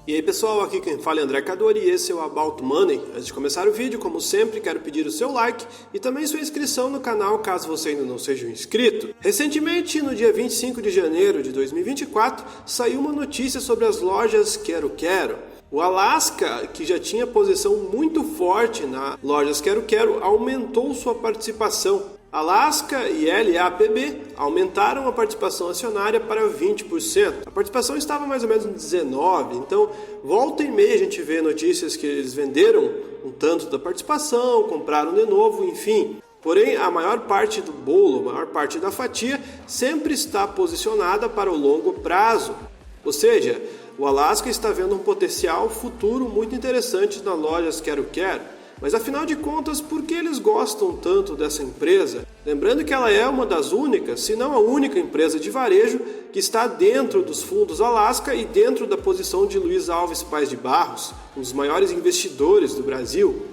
E aí pessoal, aqui quem fala é André Cadori e esse é o About Money. Antes de começar o vídeo, como sempre, quero pedir o seu like e também sua inscrição no canal caso você ainda não seja um inscrito. Recentemente, no dia 25 de janeiro de 2024, saiu uma notícia sobre as lojas Quero Quero. O Alaska, que já tinha posição muito forte na lojas Quero Quero, aumentou sua participação. Alaska e LAPB aumentaram a participação acionária para 20%. A participação estava mais ou menos em 19%, então volta e meia a gente vê notícias que eles venderam um tanto da participação, compraram de novo, enfim. Porém, a maior parte do bolo, a maior parte da fatia sempre está posicionada para o longo prazo. Ou seja, o Alaska está vendo um potencial futuro muito interessante nas lojas Quero Quero. Mas afinal de contas, por que eles gostam tanto dessa empresa? Lembrando que ela é uma das únicas, se não a única empresa de varejo que está dentro dos fundos Alaska e dentro da posição de Luiz Alves Pais de Barros, um dos maiores investidores do Brasil.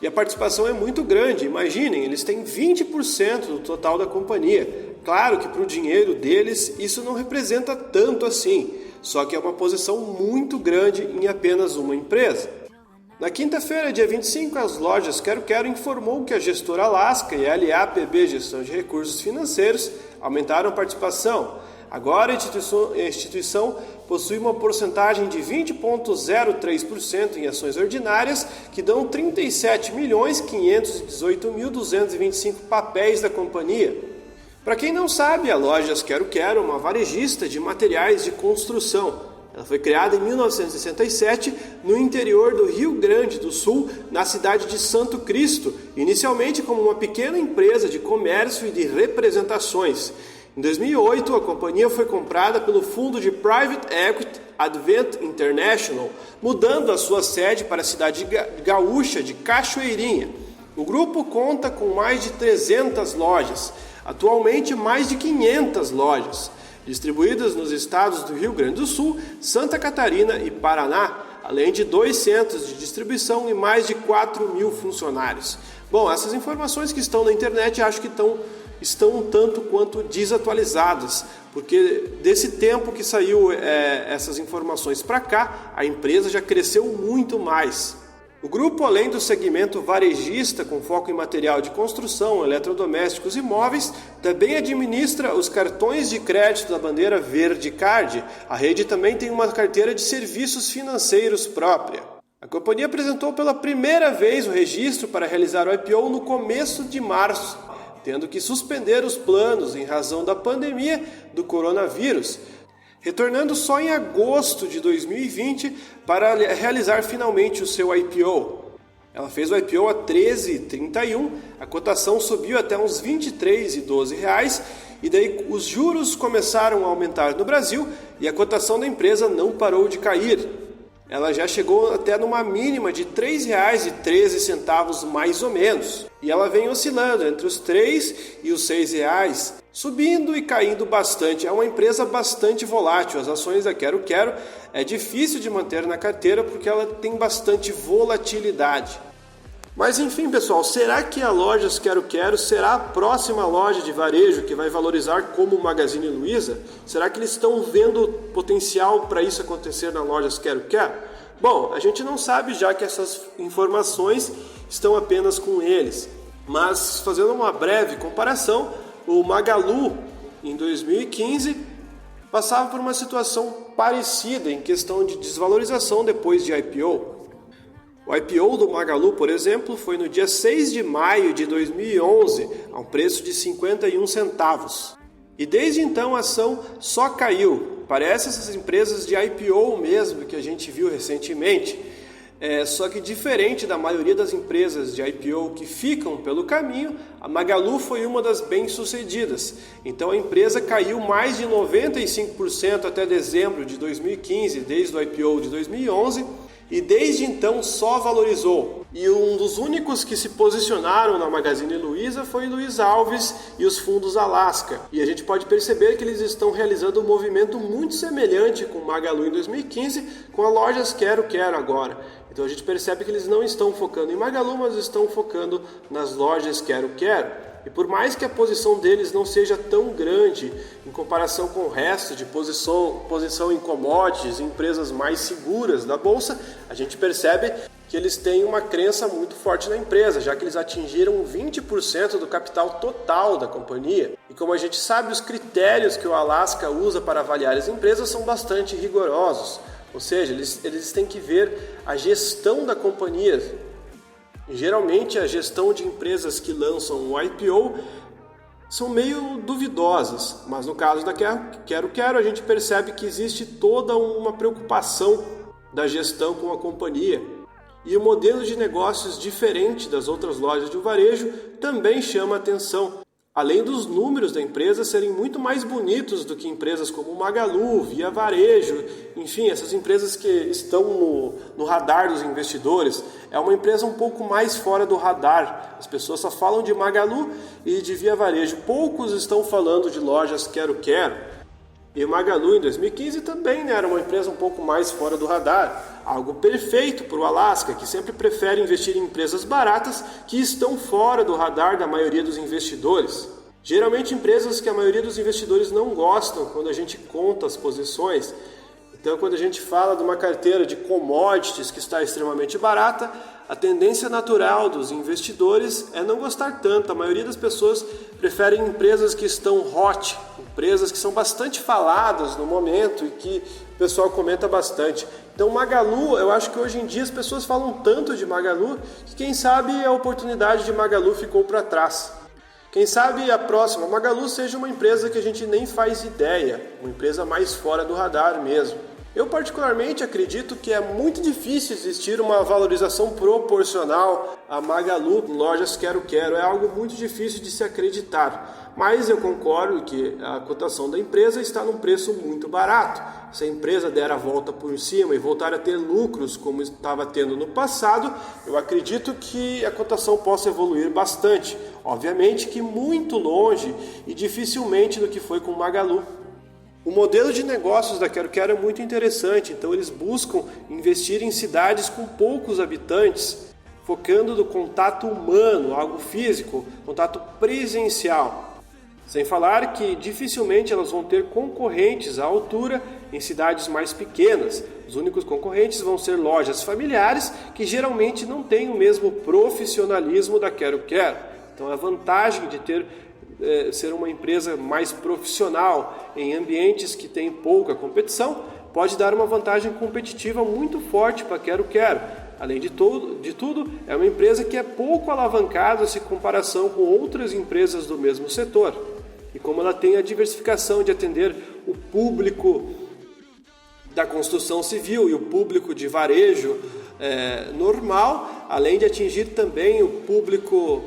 E a participação é muito grande, imaginem, eles têm 20% do total da companhia. Claro que para o dinheiro deles isso não representa tanto assim, só que é uma posição muito grande em apenas uma empresa. Na quinta-feira, dia 25, as lojas Quero Quero informou que a gestora Alaska e a LAPB Gestão de Recursos Financeiros aumentaram a participação. Agora a instituição possui uma porcentagem de 20,03% em ações ordinárias, que dão 37.518.225 papéis da companhia. Para quem não sabe, a Lojas Quero Quero é uma varejista de materiais de construção. Ela foi criada em 1967 no interior do Rio Grande do Sul, na cidade de Santo Cristo, inicialmente como uma pequena empresa de comércio e de representações. Em 2008, a companhia foi comprada pelo fundo de Private Equity Advent International, mudando a sua sede para a cidade gaúcha de Cachoeirinha. O grupo conta com mais de 300 lojas, atualmente mais de 500 lojas, distribuídas nos estados do Rio Grande do Sul, Santa Catarina e Paraná, além de 2 centros de distribuição e mais de 4.000 funcionários. Bom, essas informações que estão na internet acho que estão um tanto quanto desatualizadas, porque desse tempo que saiu essas informações para cá, a empresa já cresceu muito mais. O grupo, além do segmento varejista com foco em material de construção, eletrodomésticos e móveis, também administra os cartões de crédito da bandeira Verde Card. A rede também tem uma carteira de serviços financeiros própria. A companhia apresentou pela primeira vez o registro para realizar o IPO no começo de março, tendo que suspender os planos em razão da pandemia do coronavírus, retornando só em agosto de 2020 para realizar finalmente o seu IPO. Ela fez o IPO a R$ 13,31, a cotação subiu até uns R$ 23,12 e daí os juros começaram a aumentar no Brasil e a cotação da empresa não parou de cair. Ela já chegou até numa mínima de R$ 3,13 mais ou menos. E ela vem oscilando entre os R$ 3 e os R$ 6, subindo e caindo bastante. É uma empresa bastante volátil. As ações da Quero Quero é difícil de manter na carteira porque ela tem bastante volatilidade. Mas enfim, pessoal, será que a Lojas Quero Quero será a próxima loja de varejo que vai valorizar como o Magazine Luiza? Será que eles estão vendo potencial para isso acontecer na Lojas Quero Quero? Bom, a gente não sabe, já que essas informações estão apenas com eles. Mas fazendo uma breve comparação, o Magalu em 2015 passava por uma situação parecida em questão de desvalorização depois de IPO. O IPO do Magalu, por exemplo, foi no dia 6 de maio de 2011, a um preço de 51 centavos. E desde então a ação só caiu. Parece essas empresas de IPO mesmo que a gente viu recentemente. Só que diferente da maioria das empresas de IPO que ficam pelo caminho, a Magalu foi uma das bem-sucedidas. Então a empresa caiu mais de 95% até dezembro de 2015, desde o IPO de 2011, e desde então só valorizou. E um dos únicos que se posicionaram na Magazine Luiza foi Luiz Alves e os fundos Alaska. E a gente pode perceber que eles estão realizando um movimento muito semelhante com o Magalu em 2015, com a Lojas Quero Quero agora. Então a gente percebe que eles não estão focando em Magalu, mas estão focando nas lojas Quero Quero. E por mais que a posição deles não seja tão grande em comparação com o resto de posição em commodities, empresas mais seguras da bolsa, a gente percebe que eles têm uma crença muito forte na empresa, já que eles atingiram 20% do capital total da companhia. E como a gente sabe, os critérios que o Alaska usa para avaliar as empresas são bastante rigorosos. Ou seja, eles têm que ver a gestão da companhia. Geralmente a gestão de empresas que lançam um IPO são meio duvidosas, mas no caso da Quero Quero a gente percebe que existe toda uma preocupação da gestão com a companhia. E o modelo de negócios diferente das outras lojas de varejo também chama atenção. Além dos números da empresa serem muito mais bonitos do que empresas como Magalu, Via Varejo, enfim, essas empresas que estão no radar dos investidores. É uma empresa um pouco mais fora do radar. As pessoas só falam de Magalu e de Via Varejo. Poucos estão falando de lojas Quero Quero. E o Magalu em 2015 também era uma empresa um pouco mais fora do radar. Algo perfeito para o Alaska, que sempre prefere investir em empresas baratas que estão fora do radar da maioria dos investidores. Geralmente empresas que a maioria dos investidores não gostam quando a gente conta as posições. Então quando a gente fala de uma carteira de commodities que está extremamente barata, a tendência natural dos investidores é não gostar tanto. A maioria das pessoas preferem empresas que estão hot, empresas que são bastante faladas no momento e que o pessoal comenta bastante. Então Magalu, eu acho que hoje em dia as pessoas falam tanto de Magalu que quem sabe a oportunidade de Magalu ficou para trás. Quem sabe a próxima Magalu seja uma empresa que a gente nem faz ideia, uma empresa mais fora do radar mesmo. Eu particularmente acredito que é muito difícil existir uma valorização proporcional a Magalu em lojas Quero Quero. É algo muito difícil de se acreditar. Mas eu concordo que a cotação da empresa está num preço muito barato. Se a empresa der a volta por cima e voltar a ter lucros como estava tendo no passado, eu acredito que a cotação possa evoluir bastante. Obviamente que muito longe e dificilmente do que foi com o Magalu. O modelo de negócios da Quero Quero é muito interessante, então eles buscam investir em cidades com poucos habitantes, focando no contato humano, algo físico, contato presencial. Sem falar que dificilmente elas vão ter concorrentes à altura em cidades mais pequenas. Os únicos concorrentes vão ser lojas familiares que geralmente não têm o mesmo profissionalismo da Quero Quero. Então a vantagem de ser uma empresa mais profissional em ambientes que têm pouca competição pode dar uma vantagem competitiva muito forte para a Quero Quero. Além de tudo, é uma empresa que é pouco alavancada se comparação com outras empresas do mesmo setor. E como ela tem a diversificação de atender o público da construção civil e o público de varejo normal, além de atingir também o público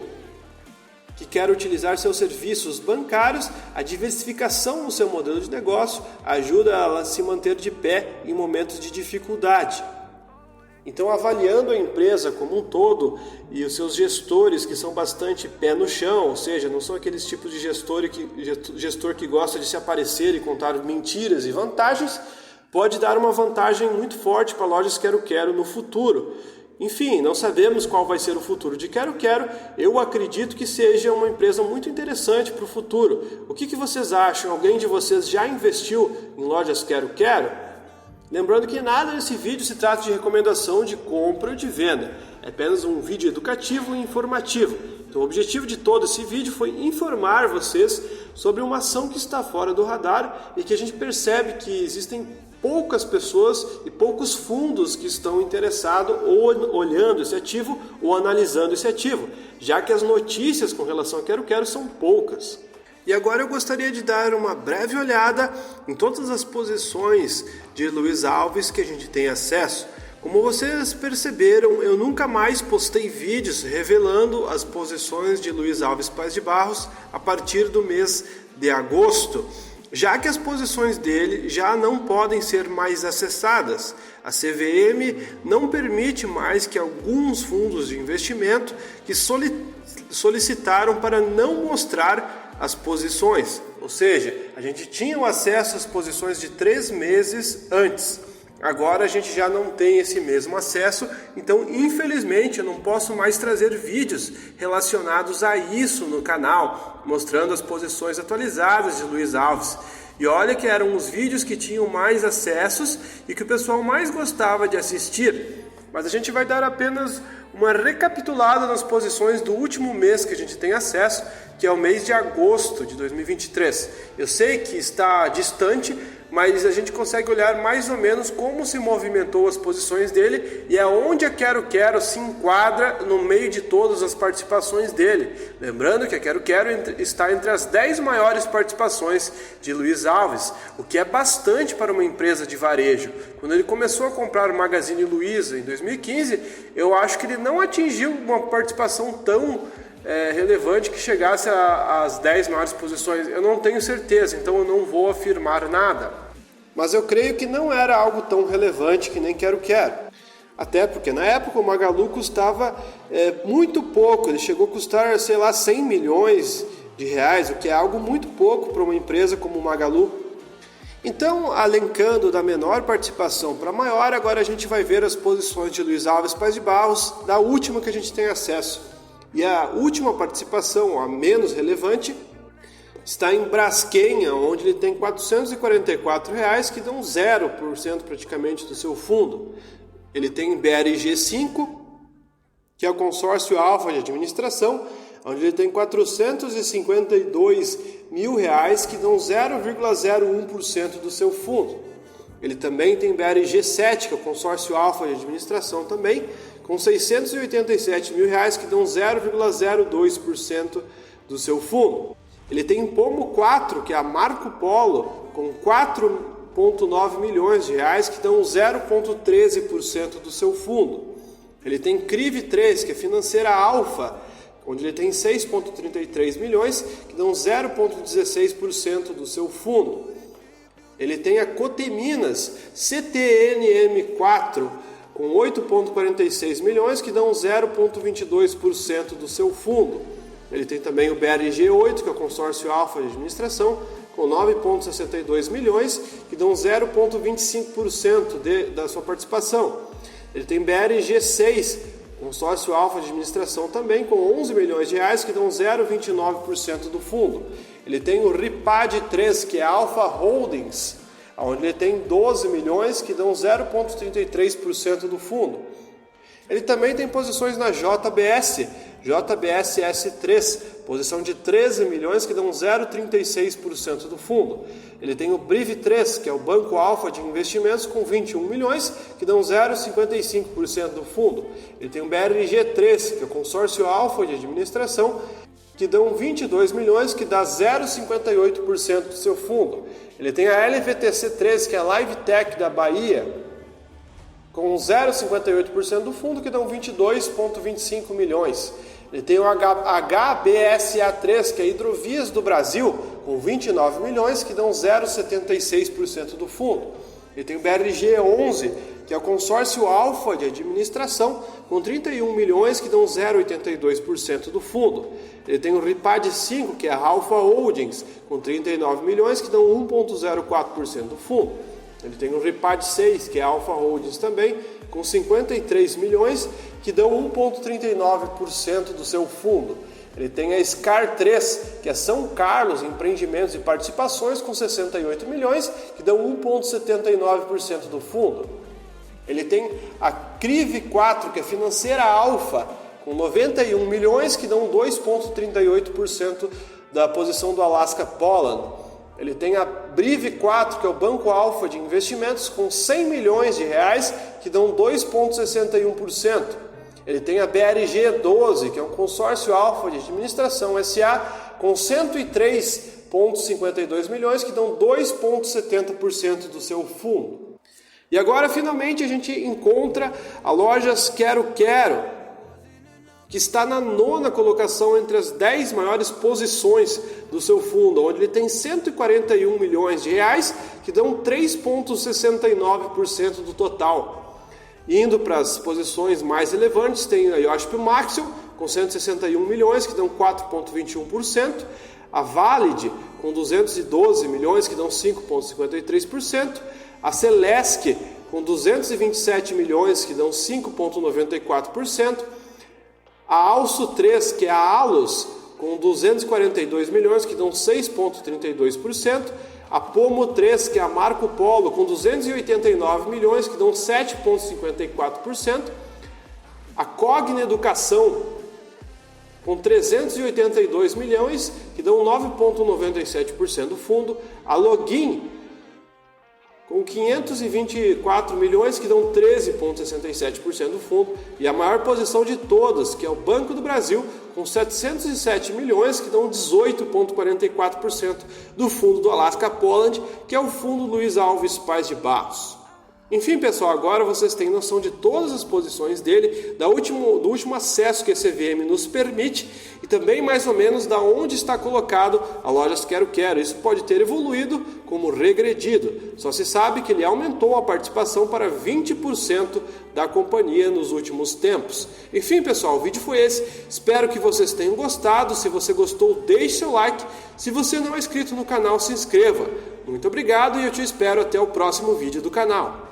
que quer utilizar seus serviços bancários, a diversificação no seu modelo de negócio ajuda ela a se manter de pé em momentos de dificuldade. Então, avaliando a empresa como um todo e os seus gestores que são bastante pé no chão, ou seja, não são aqueles tipos de gestor que gosta de se aparecer e contar mentiras e vantagens, pode dar uma vantagem muito forte para lojas Quero Quero no futuro. Enfim, não sabemos qual vai ser o futuro de Quero Quero. Eu acredito que seja uma empresa muito interessante para o futuro. O que vocês acham? Alguém de vocês já investiu em lojas Quero Quero? Lembrando que nada nesse vídeo se trata de recomendação de compra ou de venda. É apenas um vídeo educativo e informativo. Então o objetivo de todo esse vídeo foi informar vocês sobre uma ação que está fora do radar e que a gente percebe que existem poucas pessoas e poucos fundos que estão interessados ou olhando esse ativo ou analisando esse ativo, já que as notícias com relação a Quero Quero são poucas. E agora eu gostaria de dar uma breve olhada em todas as posições de Luiz Alves que a gente tem acesso. Como vocês perceberam, eu nunca mais postei vídeos revelando as posições de Luiz Alves Paz de Barros a partir do mês de agosto. já que as posições dele já não podem ser mais acessadas. A CVM não permite mais que alguns fundos de investimento que solicitaram para não mostrar as posições. Ou seja, a gente tinha o acesso às posições de 3 meses antes. Agora a gente já não tem esse mesmo acesso, então infelizmente eu não posso mais trazer vídeos relacionados a isso no canal, mostrando as posições atualizadas de Luiz Alves. E olha que eram os vídeos que tinham mais acessos e que o pessoal mais gostava de assistir. Mas a gente vai dar apenas uma recapitulada nas posições do último mês que a gente tem acesso, que é o mês de agosto de 2023. Eu sei que está distante, mas a gente consegue olhar mais ou menos como se movimentou as posições dele e é onde a Quero Quero se enquadra no meio de todas as participações dele. Lembrando que a Quero Quero está entre as 10 maiores participações de Luiz Alves, o que é bastante para uma empresa de varejo. Quando ele começou a comprar o Magazine Luiza em 2015, eu acho que ele não atingiu uma participação tão relevante que chegasse às 10 maiores posições. Eu não tenho certeza, então eu não vou afirmar nada. Mas eu creio que não era algo tão relevante que nem Quero Quero. Até porque na época o Magalu custava muito pouco, ele chegou a custar, 100 milhões de reais, o que é algo muito pouco para uma empresa como o Magalu. Então, alencando da menor participação para maior, agora a gente vai ver as posições de Luiz Alves Paz de Barros, da última que a gente tem acesso. E a última participação, a menos relevante, está em Braskem, onde ele tem R$ 444, que dão 0% praticamente do seu fundo. Ele tem BRG5, que é o consórcio alfa de administração, onde ele tem R$ 452 mil, que dão 0,01% do seu fundo. Ele também tem BRG7, que é o consórcio alfa de administração também, com R$ 687 mil, que dão 0,02% do seu fundo. Ele tem Pomo 4, que é a Marco Polo, com 4,9 milhões de reais, que dão 0,13% do seu fundo. Ele tem Crive 3, que é financeira alfa, onde ele tem 6,33 milhões, que dão 0,16% do seu fundo. Ele tem a Coteminas CTNM4, com 8,46 milhões, que dão 0,22% do seu fundo. Ele tem também o BRG8, que é o consórcio alfa de administração, com 9,62 milhões, que dão 0,25% da sua participação. Ele tem BRG6, consórcio alfa de administração também, com 11 milhões de reais, que dão 0,29% do fundo. Ele tem o Ripad 3, que é Alpha Holdings, onde ele tem 12 milhões, que dão 0,33% do fundo. Ele também tem posições na JBS S3, posição de 13 milhões, que dão 0,36% do fundo. Ele tem o Briv 3, que é o Banco Alfa de Investimentos, com 21 milhões, que dão 0,55% do fundo. Ele tem o BRG3, que é o Consórcio Alfa de Administração, que dão 22 milhões, que dá 0,58% do seu fundo. Ele tem a LVTC3, que é a Live Tech da Bahia, com 0,58% do fundo, que dão 22,25 milhões. Ele tem o HBSA3, que é Hidrovias do Brasil, com 29 milhões, que dão 0,76% do fundo. Ele tem o BRG11, que é o consórcio alfa de administração, com 31 milhões, que dão 0,82% do fundo. Ele tem o Ripad 5, que é a Alpha Holdings, com 39 milhões, que dão 1,04% do fundo. Ele tem o Ripad 6, que é a Alpha Holdings também, com 53 milhões, que dão 1,39% do seu fundo. Ele tem a SCAR 3, que é São Carlos Empreendimentos e Participações, com 68 milhões, que dão 1,79% do fundo. Ele tem a Crive 4, que é financeira alfa, com 91 milhões, que dão 2,38% da posição do Alaska Poland. Ele tem a Briv 4, que é o Banco Alfa de Investimentos, com 100 milhões de reais, que dão 2,61%. Ele tem a BRG 12, que é um consórcio alfa de administração SA, com 103,52 milhões, que dão 2,70% do seu fundo. E agora, finalmente, a gente encontra a Lojas Quero Quero, que está na 9ª colocação entre as 10 maiores posições do seu fundo, onde ele tem 141 milhões de reais, que dão 3,69% do total. Indo para as posições mais relevantes, tem a Iochpe Maxion, com 161 milhões, que dão 4,21%, a Valid, com 212 milhões, que dão 5,53%, a Celesc, com 227 milhões, que dão 5,94%, a Also 3, que é a Allos, com 242 milhões, que dão 6,32%, a Pomo 3, que é a Marco Polo, com 289 milhões, que dão 7,54%, a Cogna Educação, com 382 milhões, que dão 9,97% do fundo, a Login, com 524 milhões, que dão 13,67% do fundo, e a maior posição de todas, que é o Banco do Brasil, com 707 milhões, que dão 18,44% do fundo do Alaska Poland, que é o fundo Luiz Alves Paz de Barros. Enfim, pessoal, agora vocês têm noção de todas as posições dele, do último acesso que a CVM nos permite e também mais ou menos da onde está colocado a Lojas Quero Quero. Isso pode ter evoluído como regredido. Só se sabe que ele aumentou a participação para 20% da companhia nos últimos tempos. Enfim, pessoal, o vídeo foi esse. Espero que vocês tenham gostado. Se você gostou, deixe seu like. Se você não é inscrito no canal, se inscreva. Muito obrigado e eu te espero até o próximo vídeo do canal.